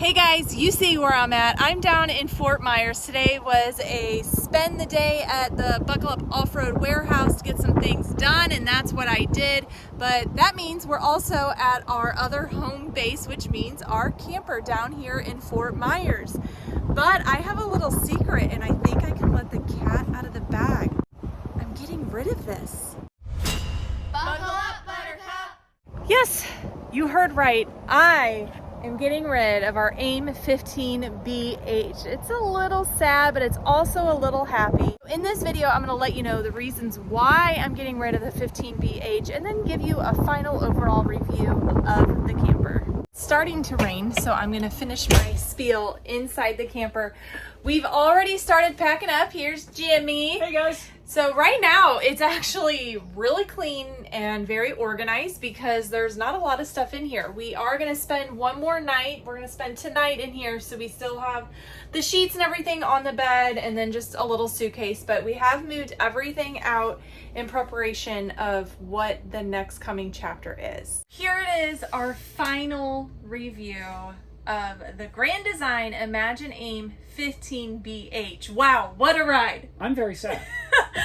Hey guys, you see where I'm at. I'm down in Fort Myers. Today was a spend the day at the Buttercup off-road warehouse to get some things done, and that's what I did. But that means we're also at our other home base, which means our camper down here in Fort Myers. But I have a little secret, and I think I can let the cat out of the bag. I'm getting rid of this. Buckle up, Buttercup! Yes, you heard right. I'm getting rid of our AIM 15BH. It's a little sad, but it's also a little happy. In this video, I'm gonna let you know the reasons why I'm getting rid of the 15BH and then give you a final overall review of the camper. It's starting to rain, so I'm gonna finish my spiel inside the camper. We've already started packing up. Here's Jimmy. Hey guys. So right now it's actually really clean and very organized because there's not a lot of stuff in here. We are going to spend one more night. We're going to spend tonight in here, so we still have the sheets and everything on the bed and then just a little suitcase, but we have moved everything out in preparation of what the next coming chapter is. Here it is, our final review of the Grand Design Imagine AIM 15BH. Wow, what a ride. I'm very sad.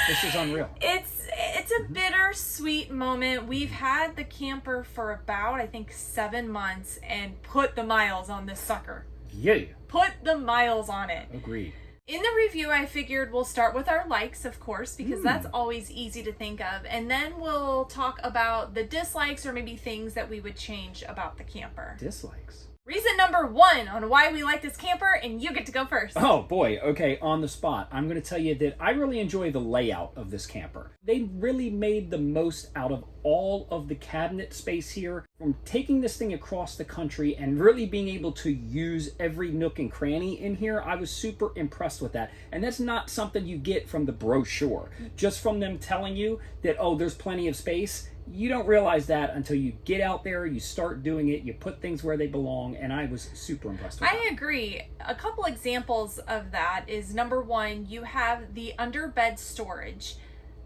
This is unreal. It's a bittersweet moment. We've had the camper for about, I think, 7 months and put the miles on this sucker. Yeah. Put the miles on it. Agreed. In the review, I figured we'll start with our likes, of course, because that's always easy to think of. And then we'll talk about the dislikes or maybe things that we would change about the camper. Dislikes. Reason number 1 on why we like this camper, and you get to go first. Oh boy, okay, on the spot. I'm going to tell you that I really enjoy the layout of this camper. They really made the most out of all of the cabinet space here, from taking this thing across the country and really being able to use every nook and cranny in here. I was super impressed with that. And that's not something you get from the brochure. Just from them telling you that, oh, there's plenty of space. You don't realize that until you get out there, you start doing it, you put things where they belong, and I was super impressed with that. I agree. A couple examples of that is, number 1, you have the underbed storage.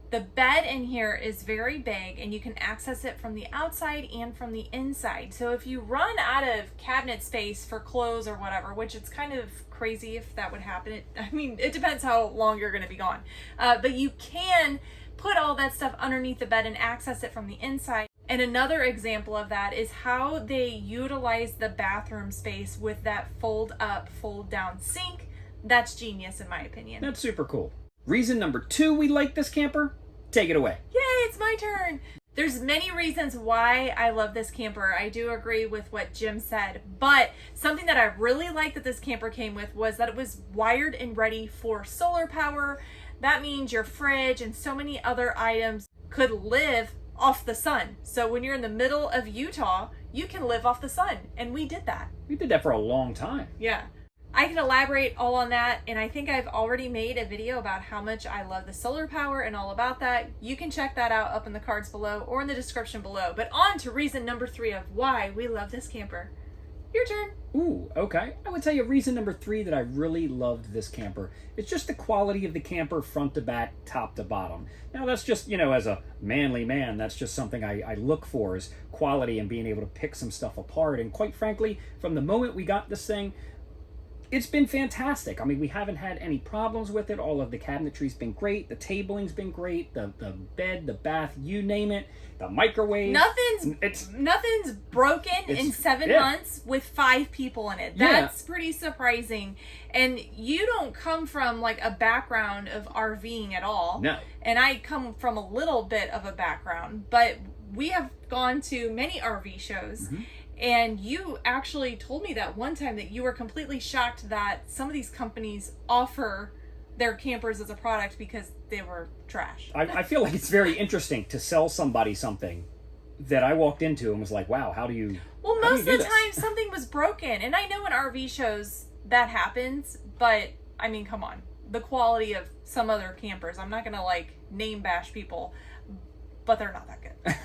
The bed in here is very big and you can access it from the outside and from the inside. So if you run out of cabinet space for clothes or whatever, which it's kind of crazy if that would happen. It depends how long you're going to be gone. But you can put all that stuff underneath the bed and access it from the inside. And another example of that is how they utilize the bathroom space with that fold up, fold down sink. That's genius in my opinion. That's super cool. Reason number 2 we like this camper? Take it away. Yay, it's my turn. There's many reasons why I love this camper. I do agree with what Jim said, but something that I really liked that this camper came with was that it was wired and ready for solar power. That means your fridge and so many other items could live off the sun. So when you're in the middle of Utah, you can live off the sun, and we did that. We did that for a long time. Yeah. I can elaborate all on that, and I think I've already made a video about how much I love the solar power and all about that. You can check that out up in the cards below or in the description below. But on to reason number 3 of why we love this camper. Your turn. Ooh, okay. I would tell you reason number 3 that I really loved this camper. It's just the quality of the camper front to back, top to bottom. Now that's just, as a manly man, that's just something I look for, is quality and being able to pick some stuff apart. And quite frankly, from the moment we got this thing, it's been fantastic. We haven't had any problems with it. All of the cabinetry's been great. The tabling's been great. The bed, the bath, you name it. The microwave. Nothing's broken in 7 months with 5 people in it. That's pretty surprising. And you don't come from like a background of RVing at all. No. And I come from a little bit of a background, but we have gone to many RV shows. And you actually told me that one time that you were completely shocked that some of these companies offer their campers as a product because they were trash. I feel like it's very interesting to sell somebody something that I walked into and was like, wow, how do you Well, most of the time something was broken. And I know in RV shows that happens, but come on. The quality of some other campers, I'm not going to name bash people, but they're not that good.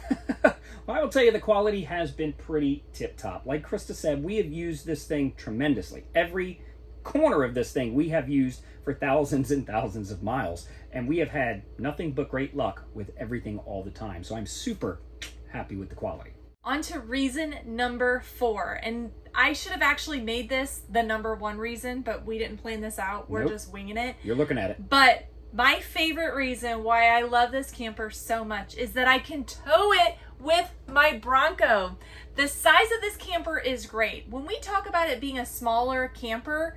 Well, I will tell you the quality has been pretty tip-top. Like Krista said, we have used this thing tremendously. Every corner of this thing we have used for thousands and thousands of miles, and we have had nothing but great luck with everything all the time. So I'm super happy with the quality. On to reason number 4. And I should have actually made this the number 1 reason, but we didn't plan this out. We're just winging it. You're looking at it. But my favorite reason why I love this camper so much is that I can tow it with my Bronco. The size of this camper is great. When we talk about it being a smaller camper,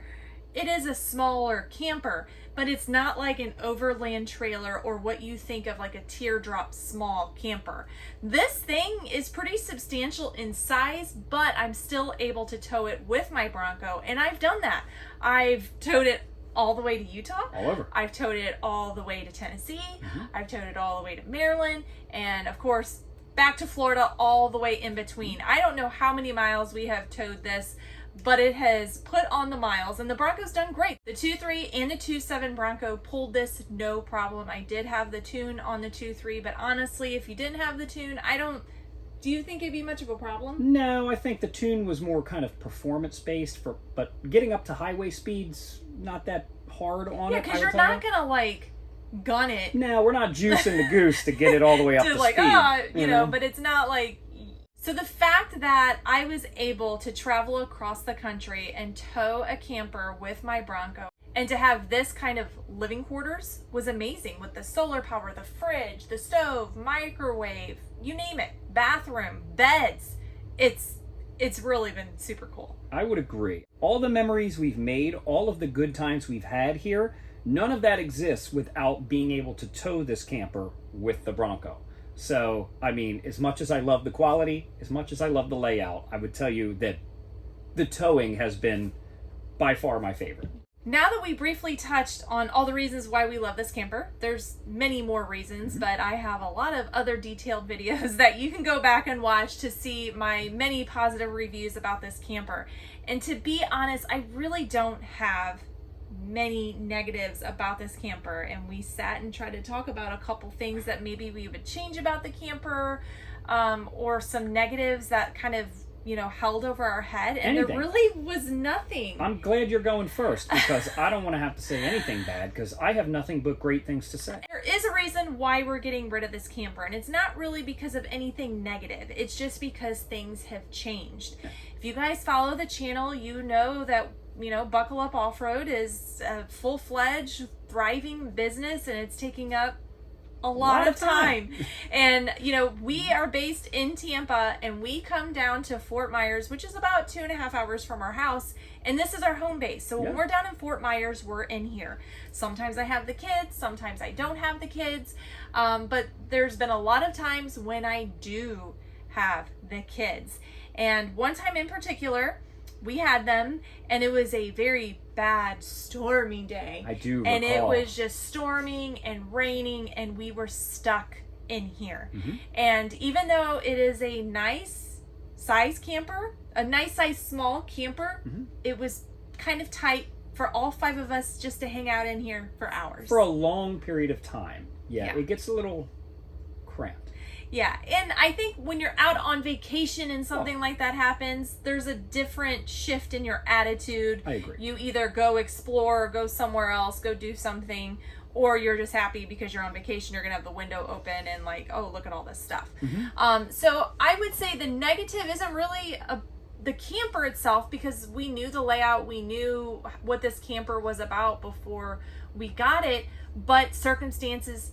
it is a smaller camper, but it's not like an overland trailer or what you think of like a teardrop small camper. This thing is pretty substantial in size, but I'm still able to tow it with my Bronco, and I've done that. I've towed it all the way to Utah. All over. I've towed it all the way to Tennessee. I've towed it all the way to Maryland, and of course back to Florida, all the way in between. I don't know how many miles we have towed this, but it has put on the miles, and the Bronco's done great. The 2.3 and the 2.7 Bronco pulled this no problem. I did have the tune on the 2.3, but honestly, if you didn't have the tune, do you think it'd be much of a problem? No, I think the tune was more kind of performance based, but getting up to highway speeds, not that hard on it. Yeah, because you're not gonna like gun it. No, we're not juicing the goose to get it all the way up to like, speed. you know, but it's not like. So the fact that I was able to travel across the country and tow a camper with my Bronco and to have this kind of living quarters was amazing, with the solar power, the fridge, the stove, microwave, you name it, bathroom, beds. It's really been super cool. I would agree. All the memories we've made, all of the good times we've had here, none of that exists without being able to tow this camper with the Bronco. So, I mean, as much as I love the quality, as much as I love the layout, I would tell you that the towing has been by far my favorite. Now that we briefly touched on all the reasons why we love this camper, there's many more reasons, but I have a lot of other detailed videos that you can go back and watch to see my many positive reviews about this camper. And to be honest, I really don't have many negatives about this camper, and we sat and tried to talk about a couple things that maybe we would change about the camper, or some negatives that kind of, you know, held over our head, and Anything. there really was nothing. I'm glad you're going first, because I don't want to have to say anything bad, because I have nothing but great things to say. There is a reason why we're getting rid of this camper, and it's not really because of anything negative. It's just because things have changed. If you guys follow the channel, you know that, you know, Buckle Up Off-Road is a full-fledged, thriving business, and it's taking up a lot of time. And, you know, we are based in Tampa, and we come down to Fort Myers, which is about 2.5 hours from our house, and this is our home base. So when we're down in Fort Myers, we're in here. Sometimes I have the kids, sometimes I don't have the kids, but there's been a lot of times when I do have the kids. And one time in particular, we had them, and it was a very bad stormy day. I do recall. And it was just storming and raining, and we were stuck in here. And even though it is a nice size camper, a nice size small camper, it was kind of tight for all 5 of us just to hang out in here for hours. For a long period of time. Yeah, Yeah. it gets a little cramped. Yeah, and I think when you're out on vacation and something like that happens, there's a different shift in your attitude. I agree. You either go explore, go somewhere else, go do something, or you're just happy because you're on vacation, you're going to have the window open and like, oh, look at all this stuff. So I would say the negative isn't really the camper itself, because we knew the layout, we knew what this camper was about before we got it, but circumstances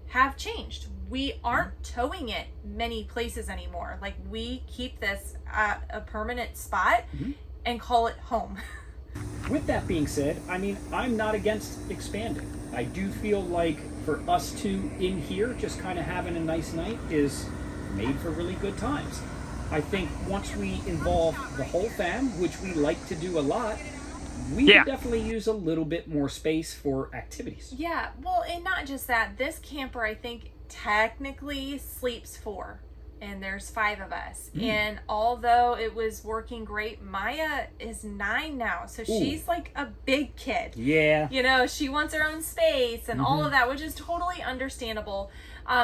have changed. We aren't towing it many places anymore. Like, we keep this at a permanent spot and call it home. With that being said, I mean, I'm not against expanding. I do feel like for us two in here, just kind of having a nice night is made for really good times. I think once we involve the whole fam, which we like to do a lot, we could definitely use a little bit more space for activities. Yeah, well, and not just that. This camper, I think, technically sleeps 4, and there's 5 of us. And although it was working great, Maya is 9 now, so she's like a big kid. Yeah. You know, she wants her own space and all of that, which is totally understandable.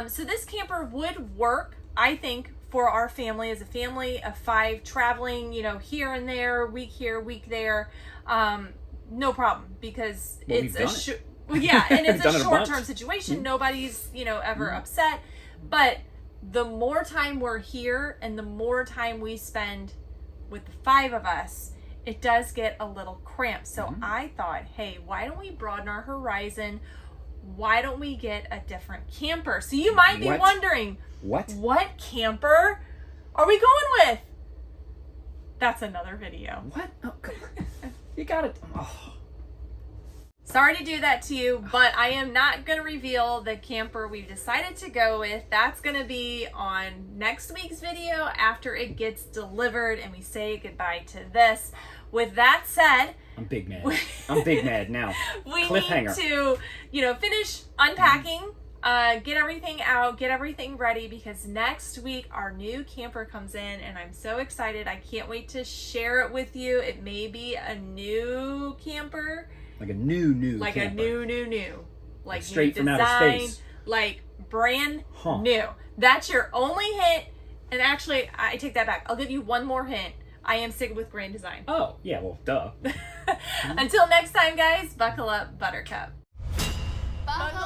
So this camper would work, I think, for our family, as a family of 5 traveling, you know, here and there, week here, week there. No problem, because it's and it's a short-term situation. Nobody's, you know, ever upset. But the more time we're here and the more time we spend with the 5 of us, it does get a little cramped. So I thought, hey, why don't we broaden our horizon? Why don't we get a different camper? So you might be wondering, what camper are we going with? That's another video. What? Oh, come on. You got it. Oh. Sorry to do that to you, but I am not going to reveal the camper we've decided to go with. That's going to be on next week's video after it gets delivered and we say goodbye to this. With that said, I'm big mad. I'm big mad now. We Cliffhanger. need to, finish unpacking, get everything out, get everything ready, because next week our new camper comes in and I'm so excited. I can't wait to share it with you. It may be a new camper. Like a new Like camper. a new. Like straight new from design, outer space. like brand new. That's your only hint. And actually, I take that back. I'll give you one more hint. I am sticking with grand design. Oh, yeah, well, duh. Until next time, guys, buckle up, Buttercup. Buckle